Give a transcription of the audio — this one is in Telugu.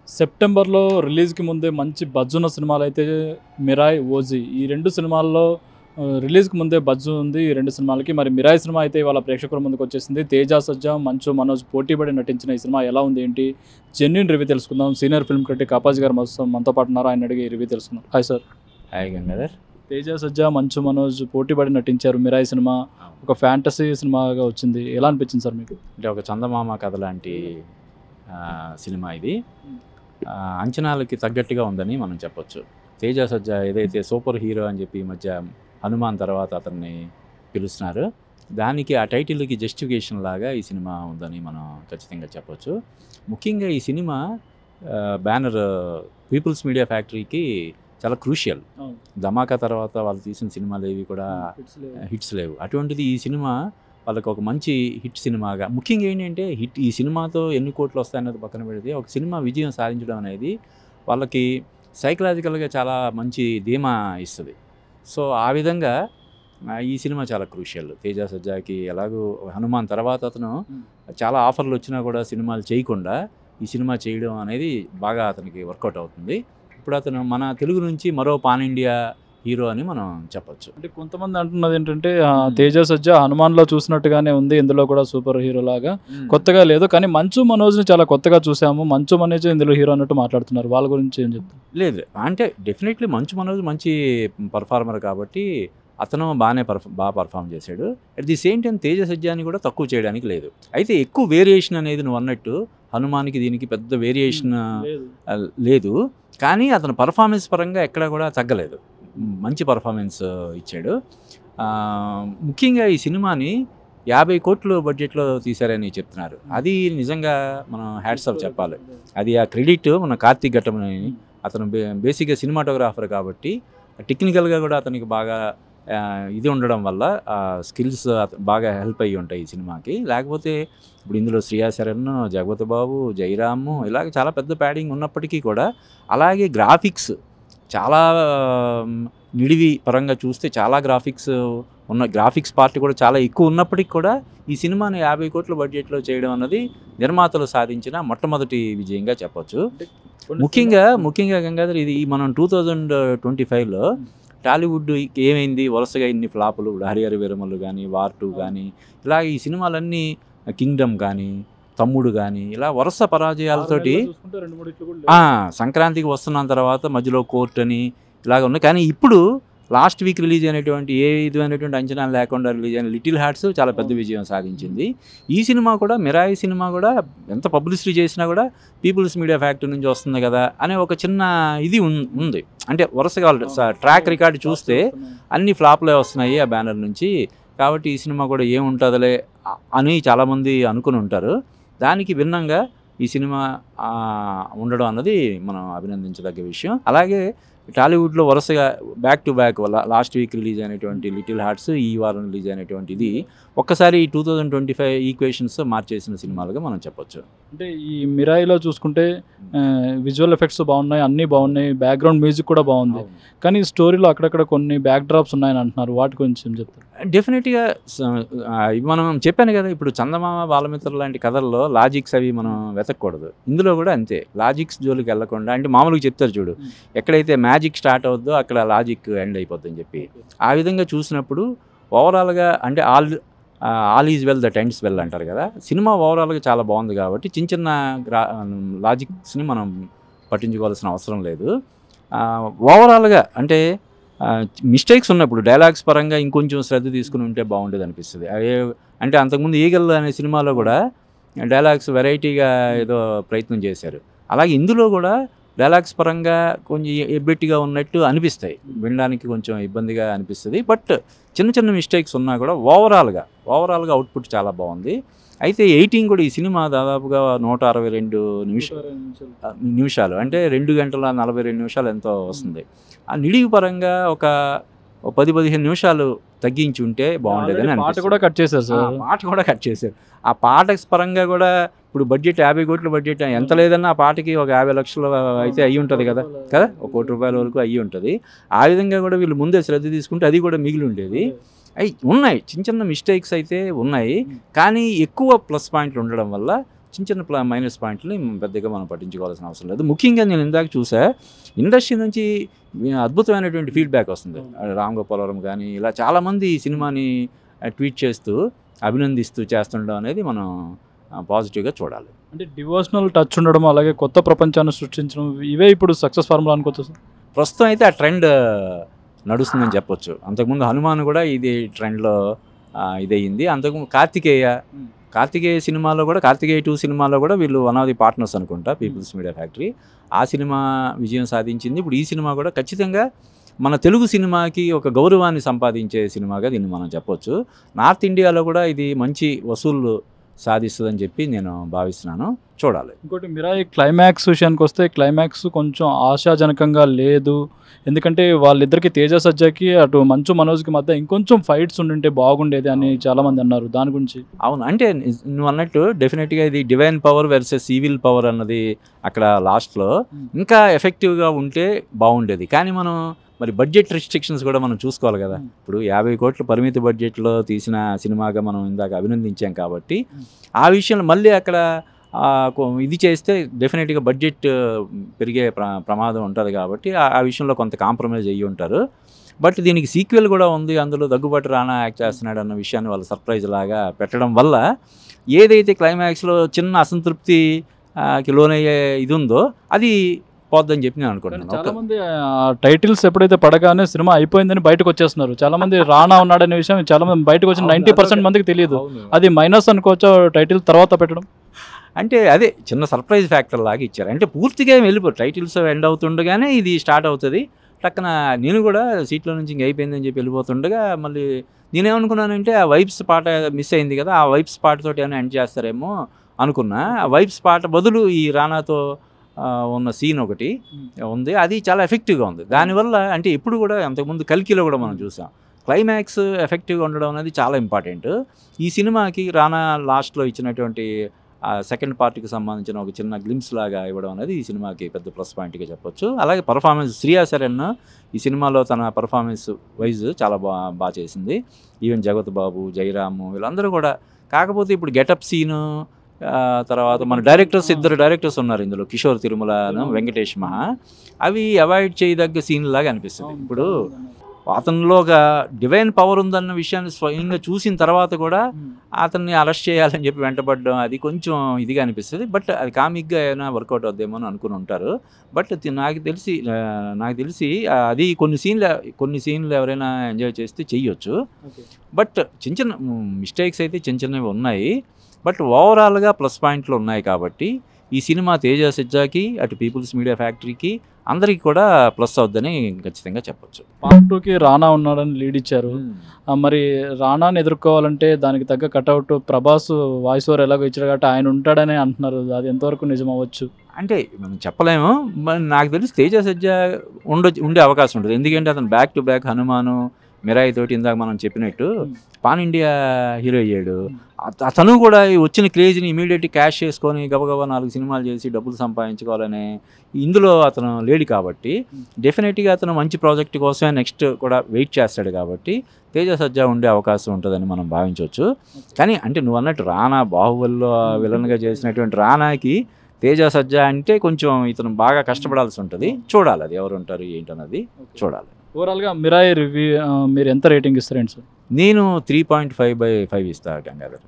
సెప్టెంబర్‌లో రిలీజ్‌కి ముందే మంచి బజ్జున్న సినిమాలైతే 'మిరాయ్', 'ఓజీ' ఈ 2 సినిమాల్లో రిలీజ్‌కి ముందే బజ్జు ఉంది ఈ 2 సినిమాలకి. మరి 'మిరాయ్' సినిమా అయితే ఇవాళ ప్రేక్షకుల ముందుకొచ్చేసింది. 'తేజ సజ్జా', 'మంచు మనోజ్' పోటీపడి నటించిన ఈ సినిమా ఎలా ఉంది ఏంటి? జెన్యూన్ రివ్యూ తెలుసుకుందాం. సీనియర్ ఫిల్మ్ క్రిటిక్ అప్పాజీ గారు మనతో పాటు ఉన్నారు. ఆయన అడిగి రివ్యూ తెలుసుకుందాం. Hi sir. Hi Gangadhar. 'Teja Sajja', 'Manchu Manoj' పోటీపడి నటించారు 'మిరాయ్' సినిమా. ఒక ఫ్యాంటసీ సినిమాగా వచ్చింది. ఎలా అనిపించింది సార్ మీకు? అంటే ఒక చందమామ కథ లాంటి సినిమా ఇది. అంచనాలకి తగ్గట్టుగా ఉందని మనం చెప్పొచ్చు. తేజ సజ్జా ఏదైతే సూపర్ హీరో అని చెప్పి ఈ మధ్య హనుమాన్ తర్వాత అతన్ని పిలుస్తున్నారు, దానికి ఆ టైటిల్కి జస్టిఫికేషన్ లాగా ఈ సినిమా ఉందని మనం ఖచ్చితంగా చెప్పొచ్చు. ముఖ్యంగా ఈ సినిమా బ్యానర్ పీపుల్స్ మీడియా ఫ్యాక్టరీకి చాలా క్రూషియల్. ధమాకా తర్వాత వాళ్ళు తీసిన సినిమాలు ఏవి కూడా హిట్స్ లేవు. అటువంటిది ఈ సినిమా వాళ్ళకి ఒక మంచి హిట్ సినిమాగా, ముఖ్యంగా ఏంటంటే ఈ సినిమాతో ఎన్ని కోట్లు వస్తాయన్నది పక్కన పెడితే ఒక సినిమా విజయం సాధించడం అనేది వాళ్ళకి సైకలాజికల్గా చాలా మంచి ధీమా ఇస్తుంది. సో ఆ విధంగా ఈ సినిమా చాలా క్రూషియల్. తేజ సజ్జాకి ఎలాగో హనుమాన్ తర్వాత అతను చాలా ఆఫర్లు వచ్చినా కూడా సినిమాలు చేయకుండా ఈ సినిమా చేయడం అనేది బాగా అతనికి వర్కౌట్ అవుతుంది. ఇప్పుడు అతను మన తెలుగు నుంచి మరో పాన్ ఇండియా హీరో అని మనం చెప్పొచ్చు. అంటే కొంతమంది అంటున్నది ఏంటంటే తేజ సజ్జా హనుమాన్లో చూసినట్టుగానే ఉంది, ఇందులో కూడా సూపర్ హీరో లాగా కొత్తగా లేదు, కానీ మంచు మనోజ్ని చాలా కొత్తగా చూసాము, మంచు మనోజ్ ఇందులో హీరో అన్నట్టు మాట్లాడుతున్నారు. వాళ్ళ గురించి ఏం చెప్తారు? లేదు అంటే డెఫినెట్లీ మంచు మనోజ్ మంచి పర్ఫార్మర్ కాబట్టి అతను బాగా పర్ఫామ్ చేశాడు. At the same time Teja సజ్జాని కూడా తక్కువ చేయడానికి లేదు. అయితే ఎక్కువ వేరియేషన్ అనేది నువ్వు అన్నట్టు హనుమాన్కి దీనికి పెద్ద వేరియేషన్ లేదు, కానీ అతను పర్ఫార్మెన్స్ పరంగా ఎక్కడా కూడా తగ్గలేదు. మంచి పర్ఫార్మెన్స్ ఇచ్చాడు. ముఖ్యంగా ఈ సినిమాని 50 కోట్ల బడ్జెట్లో తీశారని చెప్తున్నారు. అది నిజంగా మనం హ్యాట్స్ ఆఫ్ చెప్పాలి. అది ఆ క్రెడిట్ మన కార్తీక్ ఘట్టమని, అతను బేసిక్గా సినిమాటోగ్రాఫర్ కాబట్టి టెక్నికల్గా కూడా అతనికి బాగా ఇది ఉండడం వల్ల స్కిల్స్ బాగా హెల్ప్ అయ్యి ఉంటాయి ఈ సినిమాకి. లేకపోతే ఇప్పుడు ఇందులో శ్రియా శరణ్, జగపతి బాబు, జయరాము ఇలాగ చాలా పెద్ద ప్యాడింగ్ ఉన్నప్పటికీ కూడా, అలాగే గ్రాఫిక్స్ చాలా నిడివి పరంగా చూస్తే చాలా గ్రాఫిక్స్ పార్ట్ కూడా చాలా ఎక్కువ ఉన్నప్పటికీ కూడా ఈ సినిమాని 50 కోట్ల బడ్జెట్లో చేయడం అన్నది నిర్మాతలు సాధించిన మొట్టమొదటి విజయంగా చెప్పొచ్చు. ముఖ్యంగా గంగాధర్, ఇది మనం 2025లో టాలీవుడ్ ఏమైంది, వరుసగా ఇన్ని ఫ్లాపులు, హరిహర వీరమల్లు కానీ, వార్ 2 కానీ, ఇలా ఈ సినిమాలన్నీ, కింగ్డమ్ కానీ, తమ్ముడు కానీ, ఇలా వరుస పరాజయాలతోటి సంక్రాంతికి వస్తున్న తర్వాత మధ్యలో కోర్ట్ అని ఇలాగ ఉన్నాయి. కానీ ఇప్పుడు లాస్ట్ వీక్ రిలీజ్ అయినటువంటి ఏ విధమైనటువంటి అంచనాలు లేకుండా రిలీజ్ అయిన లిటిల్ హార్ట్స్ చాలా పెద్ద విజయం సాధించింది. ఈ సినిమా కూడా, మిరాయి సినిమా కూడా ఎంత పబ్లిసిటీ చేసినా కూడా పీపుల్స్ మీడియా ఫ్యాక్టరీ నుంచి వస్తుంది కదా అనే ఒక చిన్న ఇది ఉంది. అంటే వరుసగా ట్రాక్ రికార్డు చూస్తే అన్ని ఫ్లాప్లే వస్తున్నాయి ఆ బ్యానర్ నుంచి. కాబట్టి ఈ సినిమా కూడా ఏముంటుందిలే అని చాలామంది అనుకుని ఉంటారు. దానికి భిన్నంగా ఈ సినిమా ఉండడం అన్నది మనం అభినందించదగ్గ విషయం. అలాగే టాలీవుడ్లో వరుసగా back to back last week release అయినటువంటి లిటిల్ హార్ట్స్, ఈ వారం రిలీజ్ అయినటువంటి ఇది ఒక్కసారి 2025 ఈక్వేషన్స్ మార్చేసిన సినిమాలుగా మనం చెప్పొచ్చు. అంటే ఈ మిరాయిలో చూసుకుంటే విజువల్ ఎఫెక్ట్స్ బాగున్నాయి, అన్నీ బాగున్నాయి, బ్యాక్గ్రౌండ్ మ్యూజిక్ కూడా బాగుంది, కానీ స్టోరీలో అక్కడక్కడ కొన్ని బ్యాక్ డ్రాప్స్ ఉన్నాయని అంటున్నారు. వాటి గురించి ఏం చెప్తారు? డెఫినెట్గా మనం చెప్పాను కదా, ఇప్పుడు చందమామ, బాలమిత్ర లాంటి కథల్లో లాజిక్స్ అవి మనం వెతకూడదు. ఇందులో కూడా అంతే, లాజిక్స్ జోలికి వెళ్ళకుండా, అంటే మామూలుగా చెప్తారు చూడు, ఎక్కడైతే మ్యాజిక్ స్టార్ట్ అవుద్దో అక్కడ లాజిక్ ఎండ్ అయిపోద్దని చెప్పి, ఆ విధంగా చూసినప్పుడు ఓవరాల్గా అంటే all is well that ends well అంటారు కదా, సినిమా ఓవరాల్గా చాలా బాగుంది. కాబట్టి చిన్న లాజిక్స్ని మనం పట్టించుకోవాల్సిన అవసరం లేదు. ఓవరాల్గా అంటే మిస్టేక్స్ ఉన్నప్పుడు డైలాగ్స్ పరంగా ఇంకొంచెం శ్రద్ధ తీసుకుని ఉంటే బాగుండేది అనిపిస్తుంది. అంటే అంతకుముందు ఈగల్ అనే సినిమాలో కూడా డైలాగ్స్ వెరైటీగా ఏదో ప్రయత్నం చేశారు. అలాగే ఇందులో కూడా డైలాగ్స్ పరంగా కొంచెం ఎబ్బెట్టిగా ఉన్నట్టు అనిపిస్తాయి, వినడానికి కొంచెం ఇబ్బందిగా అనిపిస్తుంది. బట్ చిన్న మిస్టేక్స్ ఉన్నా కూడా ఓవరాల్గా అవుట్పుట్ చాలా బాగుంది. అయితే ఎడిటింగ్ కూడా, ఈ సినిమా దాదాపుగా 162 నిమిషాలు, అంటే 2 గంటల 42 నిమిషాలు ఎంతో వస్తుంది. ఆ నిడివి పరంగా ఒక 10-15 నిమిషాలు తగ్గించి ఉంటే బాగుండేదని పాట కూడా కట్ చేశారు. ఆ పాట పరంగా కూడా ఇప్పుడు బడ్జెట్ 50 కోట్ల బడ్జెట్, ఎంత లేదన్నా ఆ పాటకి ఒక 50 లక్షలు అయితే అయ్యి ఉంటుంది కదా, 1 కోటి రూపాయల వరకు అయ్యి ఉంటుంది. ఆ విధంగా కూడా వీళ్ళు ముందే శ్రద్ధ తీసుకుంటే అది కూడా మిగిలి ఉండేది. ఉన్నాయి చిన్న మిస్టేక్స్ అయితే ఉన్నాయి, కానీ ఎక్కువ ప్లస్ పాయింట్లు ఉండడం వల్ల చిన్న చిన్న మైనస్ పాయింట్ని పెద్దగా మనం పట్టించుకోవాల్సిన అవసరం లేదు. ముఖ్యంగా నేను ఇందాక చూసా, ఇండస్ట్రీ నుంచి అద్భుతమైనటువంటి ఫీడ్బ్యాక్ వస్తుంది. రామ్ గోపాలవరం కానీ ఇలా చాలామంది ఈ సినిమాని ట్వీట్ చేస్తూ అభినందిస్తూ చేస్తుండడం అనేది మనం పాజిటివ్గా చూడాలి. అంటే డివోషనల్ టచ్ ఉండడం, అలాగే కొత్త ప్రపంచాన్ని సృష్టించడం, ఇవే ఇప్పుడు సక్సెస్ ఫార్ములా అనుకోవచ్చు. ప్రస్తుతం అయితే ఆ ట్రెండ్ నడుస్తుందని చెప్పొచ్చు. అంతకుముందు హనుమాన్ కూడా ఇది ట్రెండ్లో ఇదయ్యింది. అంతకుముందు కార్తికేయ సినిమాలో కూడా, కార్తికేయ 2 సినిమాలో కూడా వీళ్ళు వన్ ఆఫ్ ది పార్ట్నర్స్ అనుకుంటా, పీపుల్స్ మీడియా ఫ్యాక్టరీ. ఆ సినిమా విజయం సాధించింది. ఇప్పుడు ఈ సినిమా కూడా ఖచ్చితంగా మన తెలుగు సినిమాకి ఒక గౌరవాన్ని సంపాదించే సినిమాగా దీన్ని మనం చెప్పొచ్చు. నార్త్ ఇండియాలో కూడా ఇది మంచి వసూళ్ళు సాధిస్తుందని చెప్పి నేను భావిస్తున్నాను. చూడాలి. ఇంకోటి మిరాయి క్లైమాక్స్ విషయానికి వస్తే, క్లైమాక్స్ కొంచెం ఆశాజనకంగా లేదు. ఎందుకంటే వాళ్ళిద్దరికి తేజ సజ్జాకి అటు మంచు మనోజ్కి మధ్య ఇంకొంచెం ఫైట్స్ ఉండుంటే బాగుండేది అని చాలామంది అన్నారు. దాని గురించి అవును, అంటే నువ్వు అన్నట్టు డెఫినెట్గా ఇది divine power versus evil power అన్నది అక్కడ లాస్ట్లో ఇంకా ఎఫెక్టివ్గా ఉంటే బాగుండేది. కానీ మనం మరి బడ్జెట్ రెస్ట్రిక్షన్స్ కూడా మనం చూసుకోవాలి కదా. ఇప్పుడు 50 కోట్ల పరిమితి బడ్జెట్లో తీసిన సినిమాగా మనం ఇందాక అభినందించాం కాబట్టి ఆ విషయంలో మళ్ళీ అక్కడ ఇది చేస్తే డెఫినెట్గా బడ్జెట్ పెరిగే ప్రమాదం ఉంటుంది కాబట్టి ఆ విషయంలో కొంత కాంప్రమైజ్ అయ్యి ఉంటారు. బట్ దీనికి సీక్వెల్ కూడా ఉంది, అందులో దగ్గుబాటి రానా యాక్ట్ చేస్తున్నాడు అన్న విషయాన్ని వాళ్ళు సర్ప్రైజ్ లాగా పెట్టడం వల్ల ఏదైతే క్లైమాక్స్లో చిన్న అసంతృప్తికి లోనయ్యే ఇది ఉందో అది పోద్దని చెప్పి నేను అనుకుంటున్నాను. చాలా మంది టైటిల్స్ ఎప్పుడైతే పడగానే సినిమా అయిపోయిందని బయటకు వచ్చేస్తున్నారు. చాలా మంది రానా ఉన్నాడనే విషయం చాలా మంది బయటకు వచ్చిన 90% మందికి తెలియదు. అది మైనస్ అనుకోవచ్చు టైటిల్ తర్వాత పెట్టడం. అంటే అదే చిన్న సర్ప్రైజ్ ఫ్యాక్టర్ లాగా ఇచ్చారు. అంటే పూర్తిగా వెళ్ళిపోయి టైటిల్స్ ఎండ్ అవుతుండగానే ఇది స్టార్ట్ అవుతుంది. టక్కన నేను కూడా సీట్లో నుంచి ఇంక అయిపోయిందని చెప్పి వెళ్ళిపోతుండగా మళ్ళీ నేనేమనుకున్నానంటే ఆ వైబ్స్ పాట మిస్ అయింది కదా, ఆ వైబ్స్ పాటతోటి ఏమైనా ఎండ్ చేస్తారేమో అనుకున్నా. ఆ వైబ్స్ పాట బదులు ఈ రానాతో ఉన్న సీన్ ఒకటి ఉంది, అది చాలా ఎఫెక్టివ్గా ఉంది. దానివల్ల అంటే ఇప్పుడు కూడా అంతకుముందు కల్కిలో కూడా మనం చూసాం క్లైమాక్స్ ఎఫెక్టివ్గా ఉండడం అనేది చాలా ఇంపార్టెంట్. ఈ సినిమాకి రానా లాస్ట్లో ఇచ్చినటువంటి సెకండ్ పార్ట్కి సంబంధించిన ఒక చిన్న గ్లిమ్స్ లాగా ఇవ్వడం అనేది ఈ సినిమాకి పెద్ద ప్లస్ పాయింట్గా చెప్పొచ్చు. అలాగే పర్ఫార్మెన్స్ శ్రియా సరన్ ఈ సినిమాలో తన పర్ఫార్మెన్స్ వైజ్ చాలా బాగా చేసింది. ఈవెన్ జగత్ బాబు, జయరామ్ వీళ్ళందరూ కూడా. కాకపోతే ఇప్పుడు గెటప్ సీను తర్వాత మన ఇద్దరు డైరెక్టర్స్ ఉన్నారు ఇందులో, కిషోర్ తిరుమల, వెంకటేష్ మహా, అవి అవాయిడ్ చేయదగ్గ సీన్ లాగా అనిపిస్తుంది. ఇప్పుడు అతనిలో ఒక డివైన్ పవర్ ఉందన్న విషయాన్ని స్వయంగా చూసిన తర్వాత కూడా అతన్ని అరెస్ట్ చేయాలని చెప్పి వెంటబడడం అది కొంచెం ఇదిగా అనిపిస్తుంది. బట్ అది కామిక్గా ఏమైనా వర్కౌట్ అవుద్దేమో అని అనుకుని ఉంటారు. బట్ నాకు తెలిసి అది కొన్ని సీన్లు ఎవరైనా ఎంజాయ్ చేస్తే చెయ్యొచ్చు. బట్ చిన్న మిస్టేక్స్ అయితే చిన్నవి ఉన్నాయి. బట్ ఓవరాల్గా ప్లస్ పాయింట్లు ఉన్నాయి కాబట్టి ఈ సినిమా తేజ సజ్జాకి అటు పీపుల్స్ మీడియా ఫ్యాక్టరీకి అందరికీ కూడా ప్లస్ అవుద్దని ఖచ్చితంగా చెప్పొచ్చు. పార్ట్ 2కి రానా ఉన్నాడని లీడ్ ఇచ్చారు. మరి రానాని ఎదుర్కోవాలంటే దానికి తగ్గ కట్అవుట్ ప్రభాస్ వాయిస్ ఓవర్ ఎలాగో ఇచ్చారు కాబట్టి ఆయన ఉంటాడని అంటున్నారు. అది ఎంతవరకు నిజం అవ్వచ్చు అంటే మనం చెప్పలేము. నాకు తెలిసి తేజ సజ్జా ఉండే అవకాశం ఉంటుంది. ఎందుకంటే అతను back to back Hanuman, Mirai తోటి ఇందాక మనం చెప్పినట్టు పాన్ ఇండియా హీరో అయ్యాడు. అతను కూడా వచ్చిన క్రేజ్ని ఇమీడియట్గా క్యాష్ చేసుకొని గబగబా 4 సినిమాలు చేసి డబ్బులు సంపాదించుకోవాలని ఇందులో అతను లేడు కాబట్టి డెఫినెట్గా అతను మంచి ప్రాజెక్ట్ కోసమే నెక్స్ట్ కూడా వెయిట్ చేస్తాడు కాబట్టి తేజ సజ్జా ఉండే అవకాశం ఉంటుందని మనం భావించవచ్చు. కానీ అంటే నువ్వు అన్నట్టు రానా బాహుబలిలో విలన్గా చేసినటువంటి రానాకి తేజ సజ్జా అంటే కొంచెం ఇతను బాగా కష్టపడాల్సి ఉంటుంది. చూడాలి అది ఎవరు ఉంటారు ఏంటన్నది చూడాలి. ఓవరాల్గా మిరాయి రివ్యూ మీరు ఎంత రేటింగ్ ఇస్తారండి సార్? నేను 3.5/5 ఇస్తాను గంగాధర్.